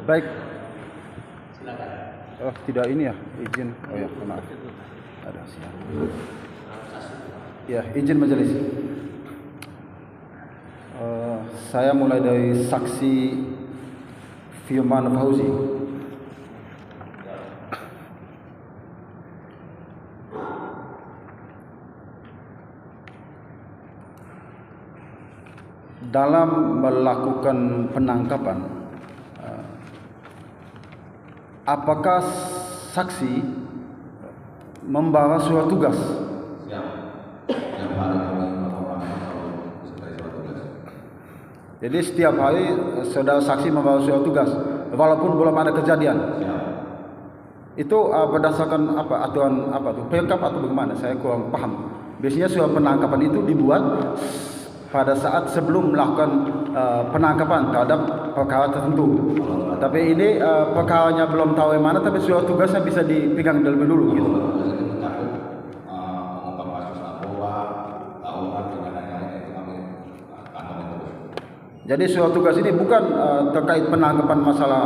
Baik. Oh, tidak ini ya, izin. Oh ya, maaf. Ada siap. Ya, izin majelis. Saya mulai dari saksi Firman Fauzi. Dalam melakukan penangkapan, apakah saksi membawa surat tugas? Jadi setiap hari saudara saksi membawa surat tugas, walaupun belum ada kejadian. Itu berdasarkan apa, aturan apa tuh, pelengkap atau bagaimana? Saya kurang paham. Biasanya surat penangkapan itu dibuat pada saat sebelum melakukan penangkapan terhadap perkara tertentu. Tapi ini perkaranya belum tahu yang mana, tapi surat tugasnya bisa dipegang terlebih dulu gitu. Jadi surat tugas ini bukan terkait penangkapan masalah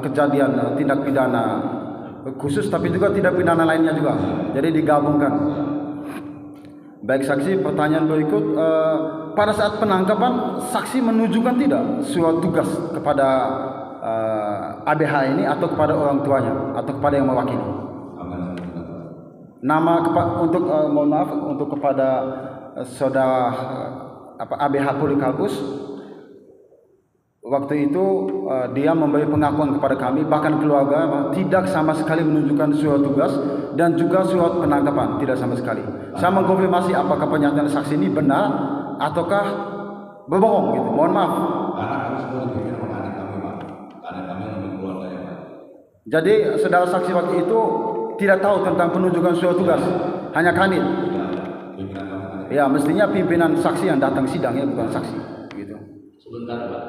kejadian tindak pidana khusus, tapi juga tindak pidana lainnya juga. Jadi digabungkan. Baik saksi, pertanyaan berikut, pada saat penangkapan saksi menunjukkan tidak surat tugas kepada ABH ini atau kepada orang tuanya atau kepada yang mewakili? Nama untuk mohon maaf untuk kepada saudara ABH Polikarpus. Waktu itu dia memberi pengakuan kepada kami, bahkan keluarga, tidak sama sekali menunjukkan surat tugas dan juga surat penangkapan, tidak sama sekali. Saya mengkonfirmasi apakah pernyataan saksi ini benar ataukah berbohong gitu. Mohon maaf. Jadi saudara saksi waktu itu tidak tahu tentang penunjukan surat tugas, hanya Kanit. Ya, mestinya pimpinan saksi yang datang sidang ya, bukan saksi gitu. Sebentar Pak,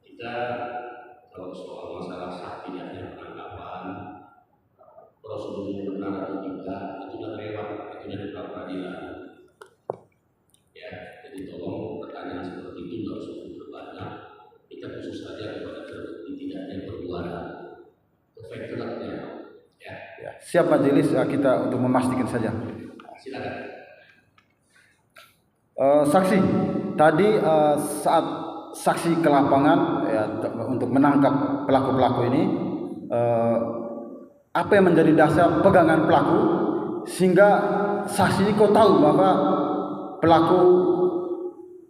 kita kalau soal masalah sah tidaknya penangkapan, prosedurnya benar atau tidak, itu sudah lewat, itu dari pra peradilan. Ya, jadi tolong pertanyaan seperti itu nggak usah berbanyak. Kita khusus saja kepada terbukti tidaknya perbuatan, efektifnya. Ya. Siap majelis, kita untuk memastikan saja. Silakan. Saksi, tadi saat saksi ke lapangan ya, untuk menangkap pelaku-pelaku ini, apa yang menjadi dasar pegangan pelaku sehingga saksi ini kok tahu bahwa pelaku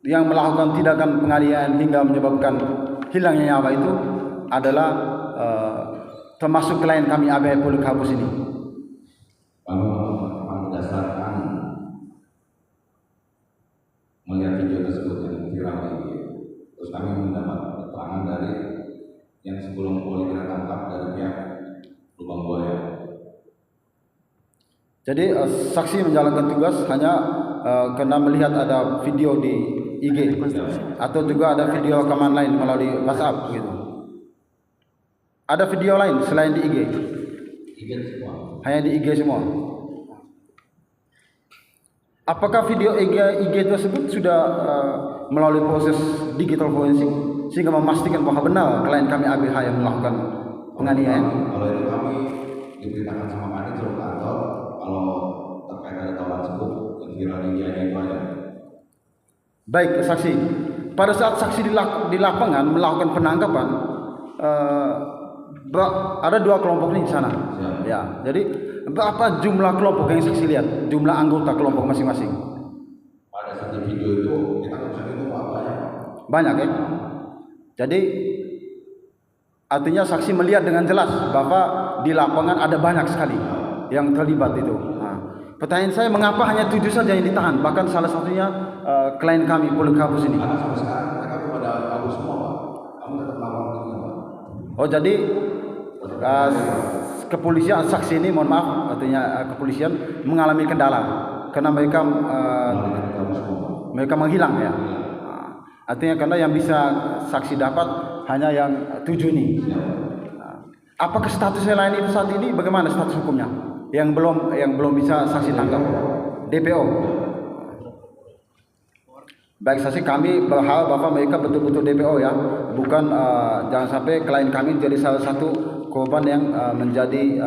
yang melakukan tindakan penganiayaan hingga menyebabkan hilangnya nyawa itu adalah termasuk klien kami ABH Polikarpus ini? Berdasarkan melihat video tersebut yang viral ini, terus kami mendapat keterangan dari yang sebelum polisi kita tangkap dari pihak Lubang Buaya. Jadi saksi menjalankan tugas hanya karena melihat ada video di IG atau juga ada video rekaman lain melalui WhatsApp gitu. Ada video lain selain di IG? IG semua. Hanya di IG semua. Apakah video IG tersebut sudah melalui proses digital forensik sehingga memastikan bahwa benar klien kami ABH yang melakukan penganiayaan? Kalau itu kami diberitakan sama manajer kantor, kalau terkait ada tawaran tersebut yang viral di IG itu aja. Baik saksi, pada saat saksi di lapangan melakukan penangkapan, ada dua kelompok nih di sana. Ya, jadi berapa jumlah kelompok yang saksi lihat? Jumlah anggota kelompok masing-masing? Pada saat di video itu kita bisa itu banyak. Banyak ya. Jadi artinya saksi melihat dengan jelas bahwa di lapangan ada banyak sekali yang terlibat itu. Nah, pertanyaan saya, mengapa hanya 7 saja yang ditahan? Bahkan salah satunya klien kami Polikarpus ini. Karena sampai sekarang mereka kepada kabur semua Pak. Kamu tetap melawan ini Pak. Oh jadi kepolisian saksi ini, mohon maaf, artinya kepolisian mengalami kendala karena mereka menghilang ya. Artinya karena yang bisa saksi dapat hanya yang 7 ini. Apakah statusnya lain itu saat ini? Bagaimana status hukumnya? Yang belum bisa saksi tangkap? DPO. Baik saksi, kami berharap bahwa mereka betul-betul DPO ya, bukan jangan sampai klien kami jadi salah satu korban yang menjadi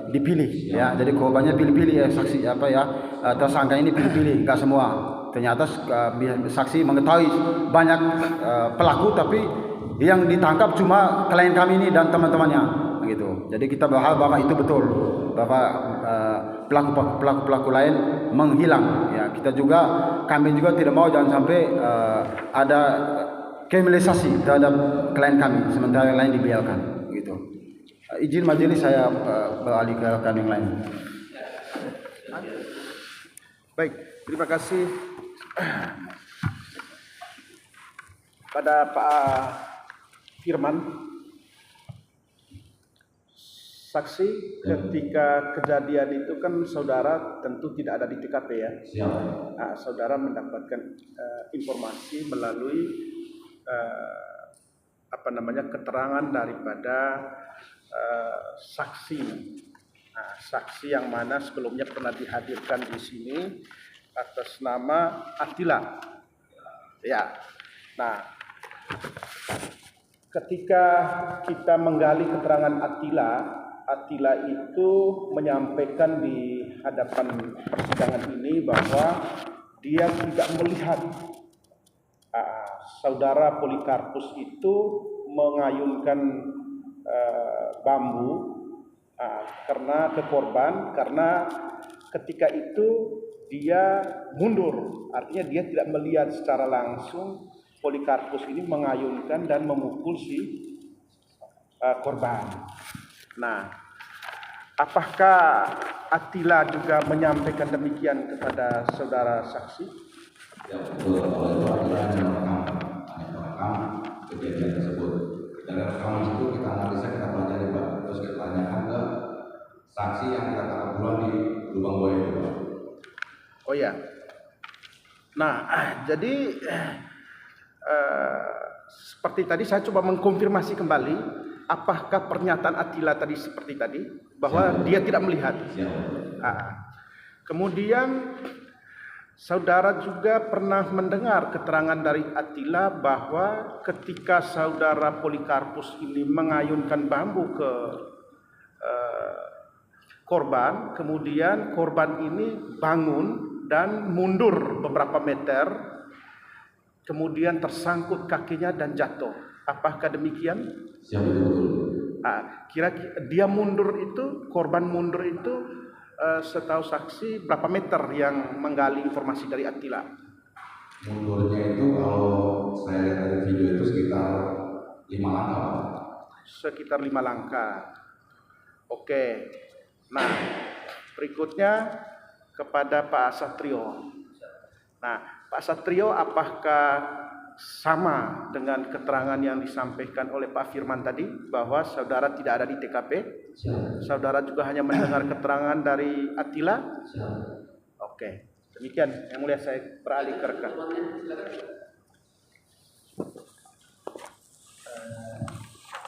dipilih ya. Jadi korbannya pilih-pilih ya saksi tersangka ini pilih-pilih, enggak semua. Ternyata saksi mengetahui banyak pelaku, tapi yang ditangkap cuma klien kami ini dan teman-temannya gitu. Jadi kita berharap bahwa itu betul, bahwa pelaku lain menghilang ya. Kami juga tidak mau jangan sampai ada kriminalisasi terhadap klien kami sementara yang lain dibiarkan gitu. Izin majelis, saya beralih ke rekan yang lain. Baik, terima kasih pada Pak Firman. Saksi, ketika kejadian itu kan saudara tentu tidak ada di TKP ya. Nah, saudara mendapatkan informasi melalui keterangan daripada saksi. Nah, saksi yang mana sebelumnya pernah dihadirkan di sini atas nama Attila. Ya. Nah, ketika kita menggali keterangan Attila itu menyampaikan di hadapan persidangan ini bahwa dia tidak melihat saudara Polikarpus itu mengayunkan bambu ke korban, karena ketika itu dia mundur, artinya dia tidak melihat secara langsung Polikarpus ini mengayunkan dan memukul si korban. Nah, apakah Attila juga menyampaikan demikian kepada saudara saksi? Ya betul, kalau itu Attila hanya merekam kejadian tersebut. Dari rekaman itu kita analisa, kita pelajari Pak, terus kita tanyakan ke saksi yang kita tangkap duluan di lubang buaya itu Pak. Oh ya. Nah, jadi seperti tadi saya coba mengkonfirmasi kembali, apakah pernyataan Attila tadi seperti tadi bahwa dia tidak melihat. Kemudian saudara juga pernah mendengar keterangan dari Attila bahwa ketika saudara Polikarpus ini mengayunkan bambu ke korban, kemudian korban ini bangun dan mundur beberapa meter, kemudian tersangkut kakinya dan jatuh. Apakah demikian? Siap, betul. Kira-kira dia mundur itu, korban mundur itu setahu saksi berapa meter yang menggali informasi dari Attila? Mundurnya itu kalau saya lihat dari video itu sekitar 5 langkah Pak. Sekitar 5 langkah. Oke. Nah, berikutnya kepada Pak Satrio. Nah, Pak Satrio, apakah sama dengan keterangan yang disampaikan oleh Pak Firman tadi bahwa saudara tidak ada di TKP? Saudara juga hanya mendengar keterangan dari Attila? Oke, demikian. Yang mulia, saya beralih ke rekan.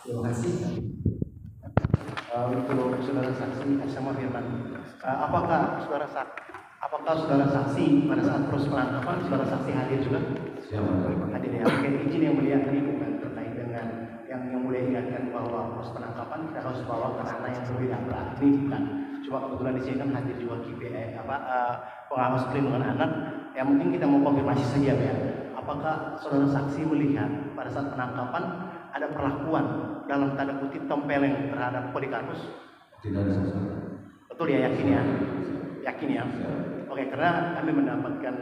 Terima kasih. Untuk saudara saksi sama Firman, apakah saudara saksi pada saat proses penangkapan saudara saksi hadir juga? Hadir ya. Oke, izin yang mulia, tadi bukan terkait dengan yang mulia ingatkan bahwa proses penangkapan kita harus bawa ke ranah yang berbeda, berarti bukan. Cuma kebetulan di sini kan hadir juga pengawas perlindungan anak. Yang mungkin kita mau konfirmasi saja ya. Apakah saudara saksi melihat pada saat penangkapan ada perlakuan dalam tanda kutip tempeleng terhadap Polikarpus? Tidak ada sama. Betul ya, yakin ya? Yakin ya? Oke, karena kami mendapatkan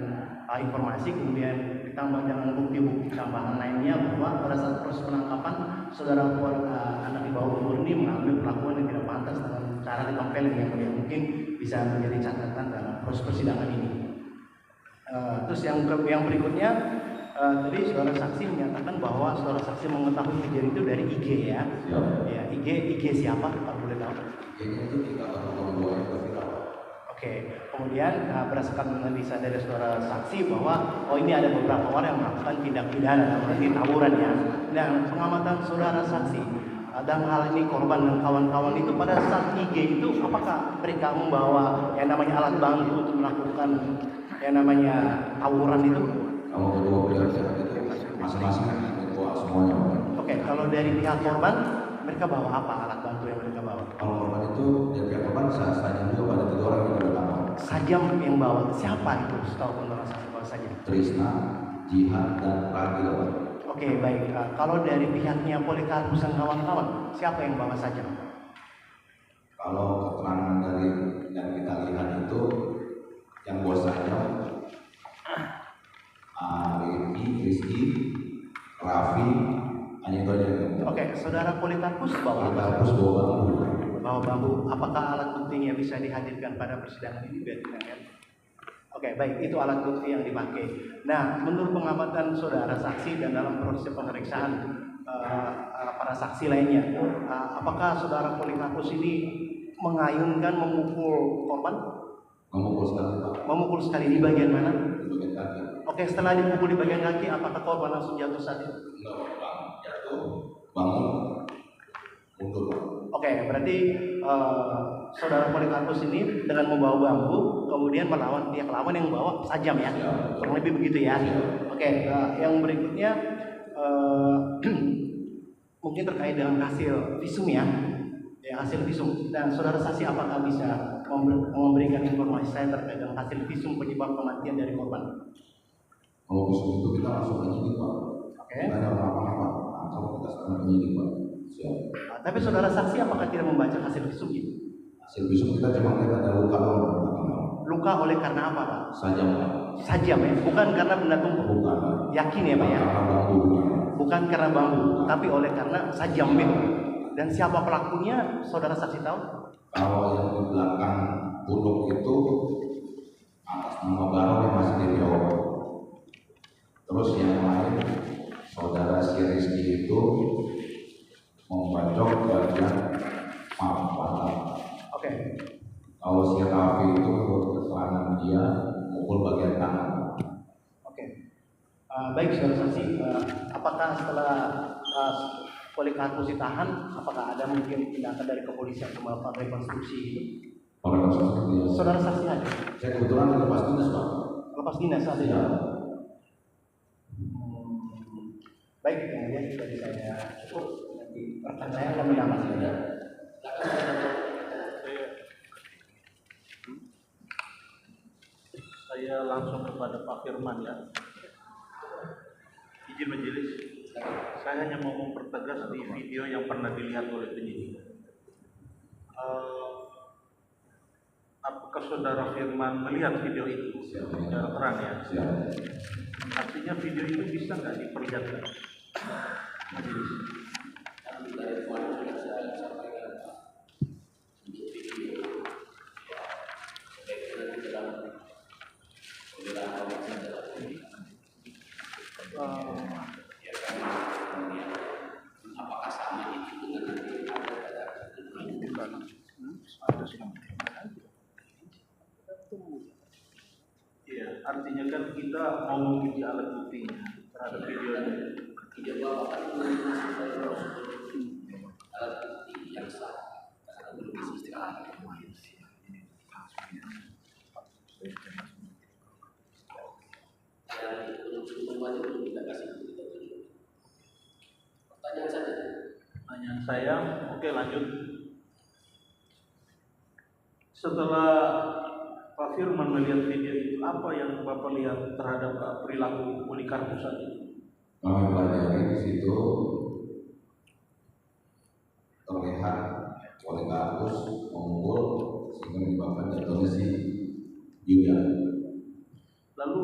informasi kemudian ditambah dengan bukti-bukti tambahan lainnya bahwa pada saat proses penangkapan saudara anak di bawah umur ini mengalami perlakuan yang tidak pantas dengan cara ditempeleng yang mungkin bisa menjadi catatan dalam proses persidangan ini. Terus yang berikutnya, tadi saudara saksi menyatakan bahwa saudara saksi mengetahui kejadian itu dari IG ya. Ya, IG siapa kalau boleh tahu? IG-nya itu kita lubang buaya itu. Oke, kemudian berdasarkan analisa dari saudara saksi bahwa ini ada beberapa orang yang melakukan tindak pidana seperti tawuran ya. Dan pengamatan saudara saksi dalam hal ini korban dan kawan-kawan itu pada saat IG itu apakah mereka membawa yang namanya alat bantu untuk melakukan yang namanya tawuran itu? Kalau kedua belah pihak itu masing-masing ketua semuanya. Oke, kalau dari pihak korban, mereka bawa apa alat bantu yang mereka bawa? Kalau korban itu dari pihak korban sajam juga pada 3 orang yang datang. Sajam yang bawa, siapa itu? Setahu penerang saksi bawa sajam. Trisna, Jihad, dan Ragil. Oke, baik. Kalau dari pihaknya Polikarpus dan kawan-kawan, siapa yang bawa sajam? Kalau keterangan dari yang kita lihat itu yang bos saja Rizky, Raffi, hanya itu aja. Oke, saudara Polikarpus bawa apa? Polikarpus bawa bambu. Bawa bambu. Apakah alat buktinya bisa dihadirkan pada persidangan ini? Biar kita lihat. Oke, baik. Itu alat bukti yang dipakai. Nah, menurut pengamatan saudara saksi dan dalam proses pemeriksaan para saksi lainnya, apakah saudara Polikarpus ini mengayunkan, memukul korban? Memukul sekali, Pak. Memukul sekali di bagian mana? Di bagian kaki. Oke, setelah dipukul di bagian kaki, apakah korban langsung jatuh saat itu? Enggak, Bang. Jatuh, bangun, mundur, Pak. Oke, berarti saudara Polikarpus ini dengan membawa bambu, kemudian melawan pihak lawan yang membawa sajam ya, kurang lebih begitu ya. Oke, yang berikutnya mungkin terkait dengan hasil visum ya, hasil visum. Dan saudara saksi apakah bisa memberikan informasi saya terkait dengan hasil visum penyebab kematian dari korban? Kalau visum itu kita langsung penyidik, Pak. Oke. Kita ada apa-apa, langsung kita sekarang penyidik, Pak. Siap. Tapi saudara saksi apakah tidak membaca hasil visum itu? Hasil visum kita cuma lihat ada luka doang. Luka oleh karena apa, Pak? Sajam, Pak. Sajam ya, bukan karena benda tumpul. Bukan, Pak. Yakin ya, Pak ya? Karena bambu, bukan. Bukan karena bambu, tapi oleh karena sajam itu. Dan siapa pelakunya, saudara saksi tahu? Kalau yang di belakang punduk itu atas nama Baron yang masih di Riau. Terus yang lain saudara si Rizky itu membacok bagian mata. Oke. Kalau si Raffi itu menurut keterangan dia mukul bagian tangan. Oke. Baik saudara saksi, apakah setelah Polikarpus ditahan, apakah ada mungkin tindakan dari kepolisian untuk melakukan rekonstruksi itu? Kalau seperti dia. Saudara saksi ada? Saya kebetulan lepas dinas, Pak. Lepas dinas ada ya? Baik, kemudian dari saya cukup. Nanti rekan saya akan menambah saja. Saya langsung kepada Pak Firman ya. Izin majelis, saya hanya mau mempertegas di video yang pernah dilihat oleh penyidik. Apakah saudara Firman melihat video itu secara terang ya? Artinya video itu bisa nggak diperlihatkan? Majelis. Apakah sama itu dengan Iya, artinya kan kita mau menguji alat buktinya terhadap videonya. tidak bawa alat bukti yang sah karena belum disistemkan. Dan untuk semuanya belum kita kasih kita tunjuk. Pertanyaan saja. Pertanyaan saya, oke lanjut. Setelah Pak Firman melihat video itu, apa yang Bapak lihat terhadap perilaku Polikarpus saat itu? Kami pelajari di situ terlihat Polikarpus memukul sehingga menyebabkan jatuhnya si Yuda. Lalu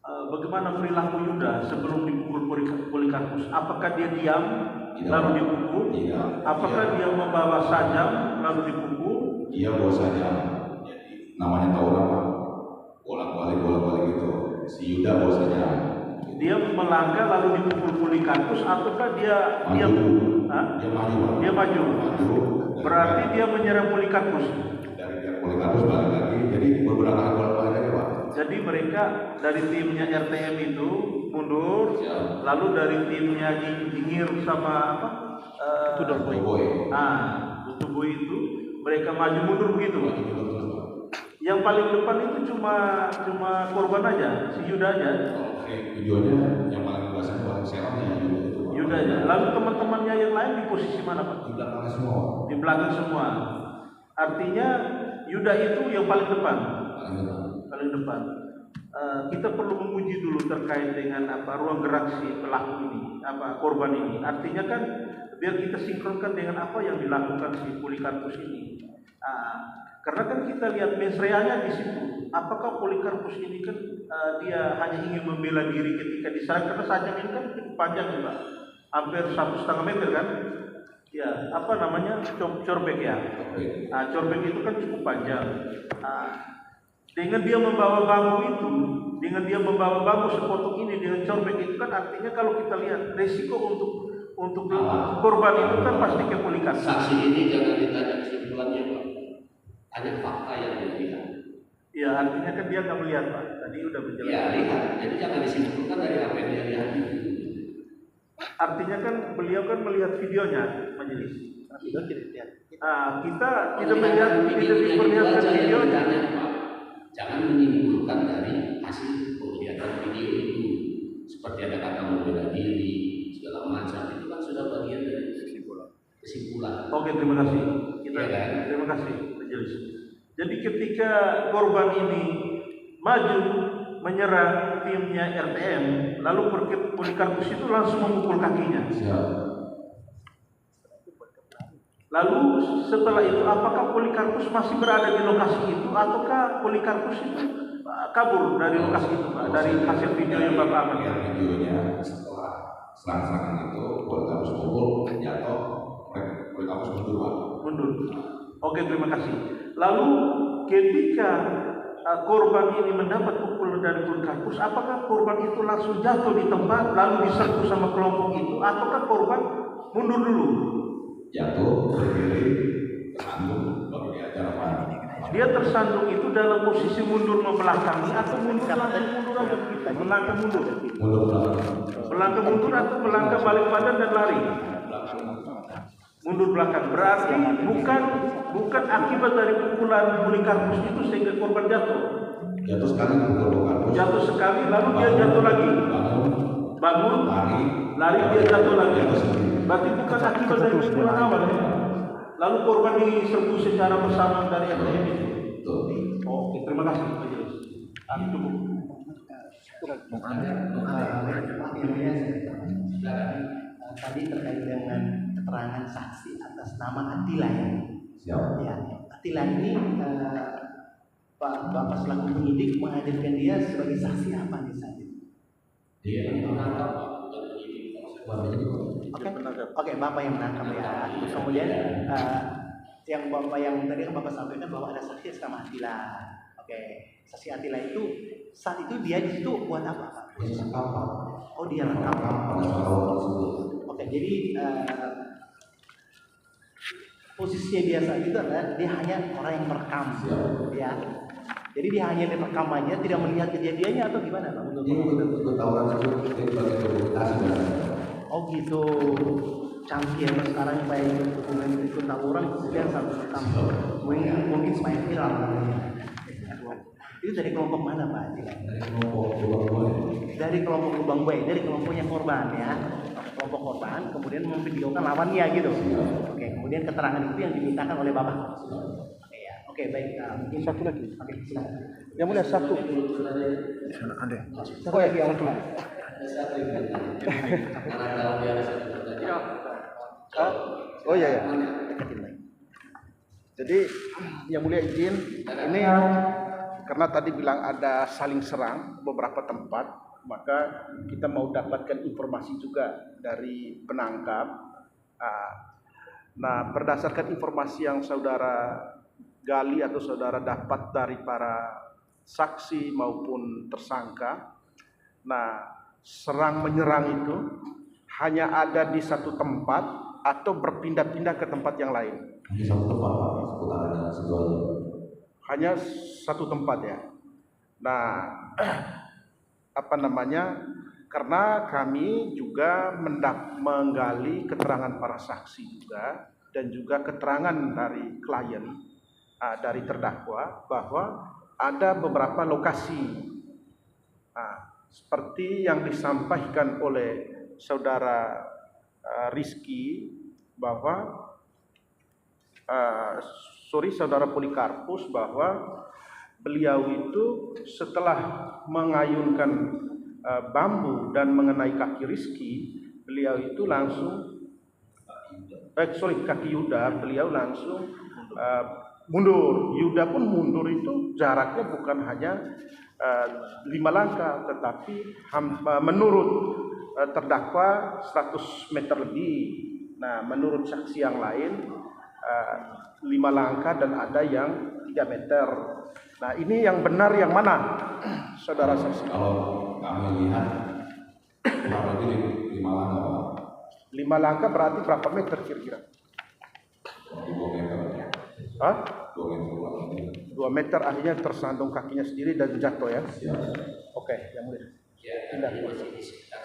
bagaimana perilaku Yuda sebelum dipukul Polikarpus? Apakah dia diam lalu dipukul? Tidak. Apakah dia membawa sajam lalu dipukul? Dia bawa saja, jadi namanya Taura, Pak. Bolak-balik gitu. Si Yuda bawa saja. Dia melangkah lalu dipukul Polikarpus, ataukah dia Maju. diam? Hah? Dia maju, Pak. Dia maju. Berarti dia menyerang Polikarpus. Dari pihak Polikarpus balik lagi, jadi beberapa kali bolak-balik aja, Pak. Jadi mereka dari timnya RTM itu mundur, Ya. lalu dari timnya Jingir sama apa? Boy. Tutuboy itu mereka maju mundur begitu. Maju terus, Pak. Yang paling depan itu cuma korban aja, si Yuda aja. Oke, videonya yang paling biasa paling serem ya Yuda aja. Lalu teman-temannya yang lain di posisi mana, Pak? di belakang semua. Di belakang semua. Artinya Yuda itu yang paling depan. Paling depan. Kita perlu menguji dulu terkait dengan ruang gerak si pelaku ini, korban ini. Artinya kan biar kita sinkronkan dengan apa yang dilakukan si Polikarpus ini. Karena kan kita lihat mesreanya di situ. Apakah Polikarpus ini kan dia hanya ingin membela diri ketika diserang, karena sajam ini kan cukup panjang juga, hampir 1,5 meter kan? Ya, corbek ya. Corbek itu kan cukup panjang. Dengan dia membawa bambu sepotong ini dengan corbek itu kan artinya kalau kita lihat resiko untuk korban itu kan pasti ke Polikarpus. Saksi ini jangan ditanya kesimpulannya, Pak. Hanya fakta yang dilihat. Ya, artinya kan dia nggak melihat, Pak. Tadi udah berjelas. Ya, lihat. Jadi jangan disimpulkan dari apa yang dia lihat. Artinya kan beliau kan melihat videonya, majelis. Video tidak lihat. Kita tidak melihat, tidak diperlihatkan videonya. Jangan menyimpulkan dari hasil penglihatan video itu, seperti ada kata membela diri segala macam, itu kan sudah bagian dari kesimpulan. Oke, terima kasih. Terima kasih, majelis. Jadi ketika korban ini maju menyerang timnya RTM, lalu Polikarpus itu langsung memukul kakinya. Lalu setelah itu apakah Polikarpus masih berada di lokasi itu ataukah Polikarpus itu kabur dari lokasi itu, Pak? Dari hasil video yang Bapak amankan. Videonya setelah serangan itu Polikarpus pukul jatuh, Polikarpus mundur. Oke, terima kasih. Lalu ketika korban ini mendapat pukulan dari Polikarpus, apakah korban itu langsung jatuh di tempat lalu diserbu sama kelompok itu ataukah korban mundur dulu? Jatuh, berdiri, tersandung, baru diajar apa? Dia tersandung itu dalam posisi mundur membelakangi atau mundur aja begitu, melangkah mundur. Melangkah mundur atau melangkah balik badan dan lari. Mundur belakang berarti bukan akibat dari pukulan Polikarpus itu sehingga korban jatuh. Jatuh sekali Polikarpus. Jatuh sekali lalu dia jatuh lagi. Bangun, lari dia jatuh lagi. Berarti bukan akibat dari pukulan awal ya. Lalu korban diserbu secara bersama dari RTM itu. Oke, terima kasih. Cukup. Tadi terkait dengan keterangan saksi atas nama Atila ya. Ya, Atila ini Bapak selaku penyidik menghadirkan dia sebagai saksi apa nih saat itu? Dia menangkap, Pak, bukan penyidik. Oke, Bapak yang menangkap ya. Kemudian yang Bapak yang tadi yang Bapak sampaikan bahwa ada saksi sama Atila. Oke, saksi Atila itu saat itu dia di situ buat apa, Pak? Oh, dia rekam. Oke, jadi posisinya dia saat itu adalah dia hanya orang yang merekam, ya. Jadi dia hanya merekam aja, tidak melihat kejadiannya atau gimana, Pak? Oh gitu, canggih ya sekarang baik dokumen itu tawuran kemudian satu rekam, mungkin supaya viral. Itu dari kelompok mana, Pak? Dari kelompok Lubang Buaya, dari kelompoknya korban ya. Kelompok korban kemudian memvideokan lawannya gitu. Oke, kemudian keterangan itu yang dimintakan oleh Bapak. Oke, baik. Mungkin satu lagi. Oke, silakan. Yang mulia satu. Sana ada. Oh ya, satu lagi. Oh iya ya. Jadi yang mulia izin ini karena tadi bilang ada saling serang beberapa tempat, maka kita mau dapatkan informasi juga dari penangkap. Nah, berdasarkan informasi yang saudara gali atau saudara dapat dari para saksi maupun tersangka, nah serang menyerang itu hanya ada di satu tempat atau berpindah-pindah ke tempat yang lain. Di satu tempat, Hanya satu tempat ya. Nah, karena kami juga menggali keterangan para saksi juga dan juga keterangan dari klien, dari terdakwa bahwa ada beberapa lokasi. Seperti yang disampaikan oleh saudara Rizky bahwa saudara Polikarpus, bahwa beliau itu setelah mengayunkan bambu dan mengenai kaki Rizky, beliau itu langsung kaki Yuda, beliau langsung mundur. Yuda pun mundur itu jaraknya bukan hanya 5 langkah, tetapi menurut terdakwa 100 meter lebih. Nah, menurut saksi yang lain 5 langkah dan ada yang 3 meter. Nah, ini yang benar yang mana, saudara saksi? Kalau kami lihat kurang lebih 5 langkah, Pak. 5 langkah berarti berapa meter kira-kira? 2 meter. Hah? 2 meter kurang lebih. 2 meter, akhirnya tersandung kakinya sendiri dan jatuh ya? Siap. Oke, yang mulia. Ya, ini masih di sekitar